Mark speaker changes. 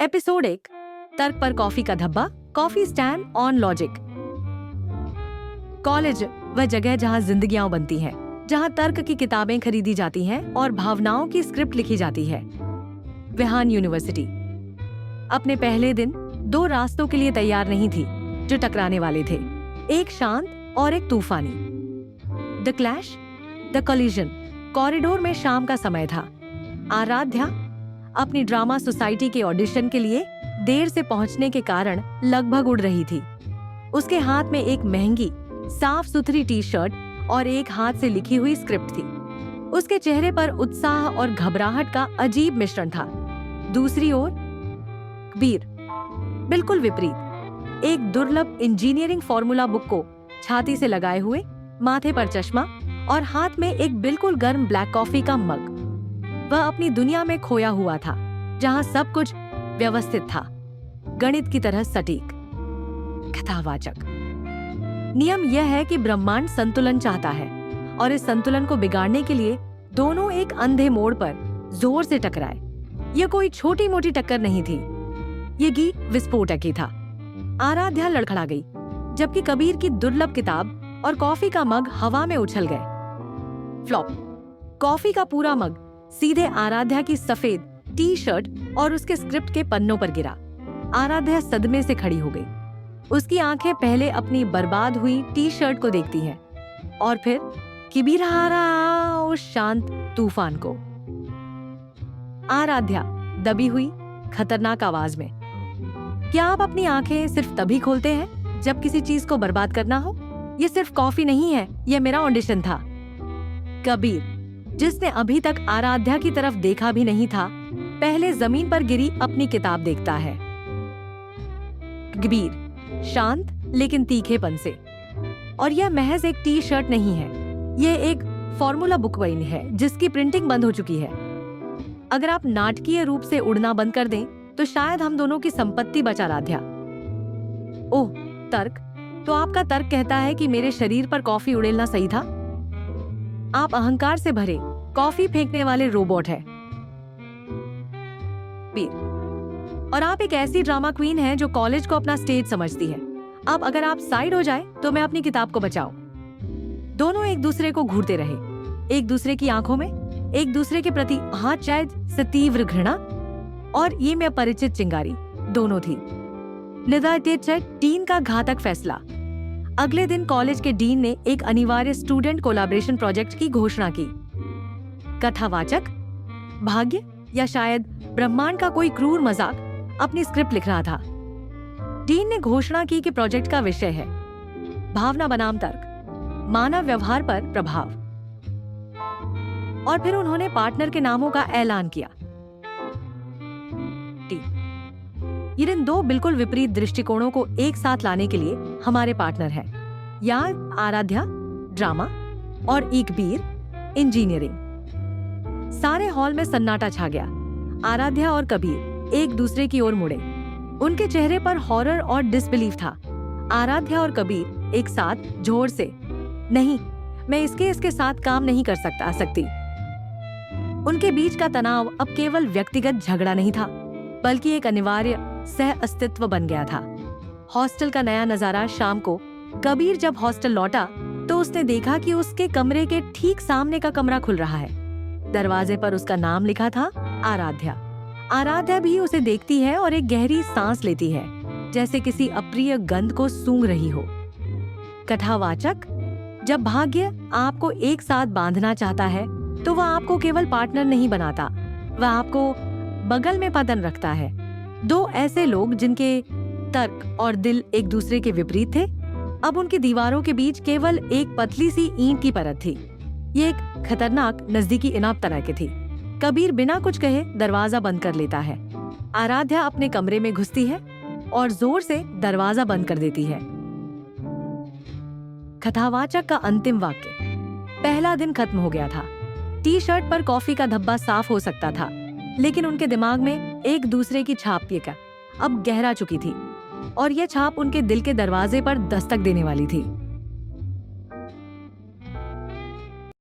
Speaker 1: Episode 1 तर्क पर coffee का धब्बा, coffee stand on logic. College वह जगह जहां जिंदगियां बनती हैं, जहां तर्क की किताबें खरीदी जाती हैं और भावनाओं की स्क्रिप्ट लिखी जाती है। विहान यूनिवर्सिटी अपने पहले दिन दो रास्तों के लिए तैयार नहीं थी जो टकराने वाले थे, एक शांत और एक तूफानी। The clash, the collision. Corridor में शाम का समय था। आराध्या अपनी ड्रामा सोसाइटी के ऑडिशन के लिए देर से पहुंचने के कारण लगभग उड़ रही थी। उसके हाथ में एक महंगी साफ सुथरी टी शर्ट और एक हाथ से लिखी हुई स्क्रिप्ट थी। उसके चेहरे पर उत्साह और घबराहट का अजीब मिश्रण था। दूसरी ओर कबीर, बिल्कुल विपरीत, एक दुर्लभ इंजीनियरिंग फॉर्मूला बुक को छाती से लगाए हुए, माथे पर चश्मा और हाथ में एक बिल्कुल गर्म ब्लैक कॉफी का मग। वह अपनी दुनिया में खोया हुआ था, जहां सब कुछ व्यवस्थित था, गणित की तरह सटीक। कथावाचक। नियम यह है कि ब्रह्मांड संतुलन चाहता है और इस संतुलन को बिगाड़ने के लिए दोनों एक अंधे मोड़ पर जोर से टकराए। यह कोई छोटी मोटी टक्कर नहीं थी, ये विस्फोटक ही था। आराध्या लड़खड़ा गई, जबकि कबीर की दुर्लभ किताब और कॉफी का मग हवा में उछल गए। फ्लॉप। कॉफी का पूरा मग सीधे आराध्या की सफेद टी शर्ट और उसके स्क्रिप्ट के पन्नों पर गिरा। आराध्या सदमे से खड़ी हो गई। उसकी आंखें पहले अपनी बर्बाद हुई टी शर्ट को देखती हैं और फिर किबीरा उस शांत तूफान को। आराध्या दबी हुई खतरनाक आवाज में, क्या आप अपनी आंखें सिर्फ तभी खोलते हैं जब किसी चीज को बर्बाद करना हो? ये सिर्फ कॉफी नहीं है, यह मेरा ऑडिशन था। कबीर, जिसने अभी तक आराध्या की तरफ देखा भी नहीं था, पहले जमीन पर गिरी अपनी किताब देखता है। कबीर, शांत लेकिन तीखेपन से, और यह महज एक टी शर्ट नहीं है, यह एक फॉर्मूला बुक वही है जिसकी प्रिंटिंग बंद हो चुकी है। अगर आप नाटकीय रूप से उड़ना बंद कर दें तो शायद हम दोनों की संपत्ति बचा। आराध्या। ओह, तर्क। तो आपका तर्क कहता है कि मेरे शरीर पर कॉफी उड़ेलना सही था? आप अहंकार से भरे कॉफी फेंकने वाले रोबोट हैं। और आप एक ऐसी ड्रामा क्वीन हैं जो कॉलेज को अपना स्टेज समझती है। अब अगर आप साइड हो जाए तो मैं अपनी किताब को बचाऊं। दोनों एक दूसरे को घूरते रहे, एक दूसरे की आंखों में एक दूसरे के प्रति शायद से तीव्र घृणा और ये में परिचित चिंगारी दोनों थी। डीन का घातक फैसला। अगले दिन कॉलेज के डीन ने एक अनिवार्य स्टूडेंट कोलैबोरेशन प्रोजेक्ट की घोषणा की। कथावाचक। भाग्य या शायद ब्रह्मांड का कोई क्रूर मजाक अपनी स्क्रिप्ट लिख रहा था। डीन ने घोषणा की कि प्रोजेक्ट का विषय है भावना बनाम तर्क, मानव व्यवहार पर प्रभाव। और फिर उन्होंने पार्टनर के नामों का ऐलान किया। ये इन दो बिल्कुल विपरीत दृष्टिकोणों को एक साथ लाने के लिए हमारे पार्टनर हैं। या आराध्या ड्रामा और कबीर इंजीनियरिंग। सारे हॉल में सन्नाटा छा गया। आराध्या और कबीर एक दूसरे की ओर मुड़े। उनके चेहरे पर हॉरर और डिसबिलीफ था। आराध्या और कबीर एक साथ जोर से, नहीं, मैं इसके साथ काम नहीं कर सकती। उनके बीच का तनाव अब केवल व्यक्तिगत झगड़ा नहीं था, बल्कि एक अनिवार्य सह अस्तित्व बन गया था। हॉस्टल का नया नजारा। शाम को कबीर जब हॉस्टल लौटा तो उसने देखा कि उसके कमरे के ठीक सामने का कमरा खुल रहा है। दरवाजे पर उसका नाम लिखा था, आराध्या। आराध्या भी उसे देखती है और एक गहरी सांस लेती है, जैसे किसी अप्रिय गंध को सूंघ रही हो। कथावाचक। जब भाग्य आपको एक साथ बांधना चाहता है तो वह आपको केवल पार्टनर नहीं बनाता, वह आपको बगल में पतन रखता है। दो ऐसे लोग जिनके तर्क और दिल एक दूसरे के विपरीत थे, अब उनकी दीवारों के बीच केवल एक पतली सी ईंट की परत थी। ये एक खतरनाक नजदीकी इनाप तरह की थी। कबीर बिना कुछ कहे दरवाजा बंद कर लेता है। आराध्या अपने कमरे में घुसती है और जोर से दरवाजा बंद कर देती है। कथावाचक का अंतिम वाक्य। पहला दिन खत्म हो गया था। टी शर्ट पर कॉफी का धब्बा साफ हो सकता था, लेकिन उनके दिमाग में एक दूसरे की छाप अब गहरा चुकी थी और यह छाप उनके दिल के दरवाजे पर दस्तक देने वाली थी।